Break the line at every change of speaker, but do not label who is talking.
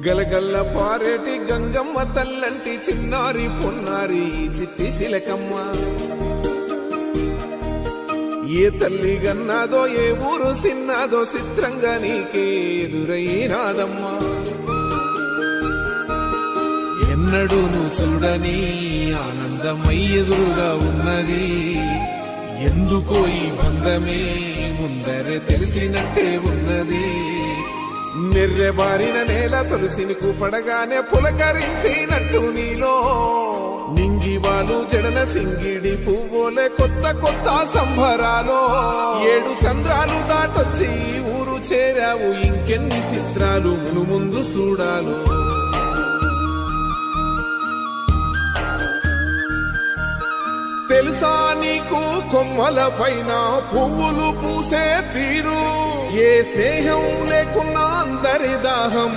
గలగల్ల పారేటి గంగమ్మ తల్లంటి చిన్నారి పొన్నారి చిట్టి చిలకమ్మ. ఏ తల్లి గన్నాదో ఏ ఊరు సిన్నాదో చిత్రంగా నీకే ఎదురైనాదమ్మా. ఎన్నడూ నువ్వు చూడని ఆనందమై ఎదురుగా ఉన్నది. ఎందుకో ఈ బంధమే ముందరే తెలిసినట్టే ఉన్నది. నెర్రెబారిన నేల తులసిని కూపడగానే పులకరించినట్టు నీలో నింగివాలు జడన సింగిడి పువ్వులే కొత్త కొత్త సంబరాలో. 7 సంద్రాలు దాటొచ్చి ఊరు చేరావు, ఇంకెన్ని చిత్రాలు మును ముందు చూడాలు. తెలుసా నీకు కొమ్మల పైన పువ్వులు పూసే తీరు. ఏ స్నేహం లేకున్నా అందరి దాహం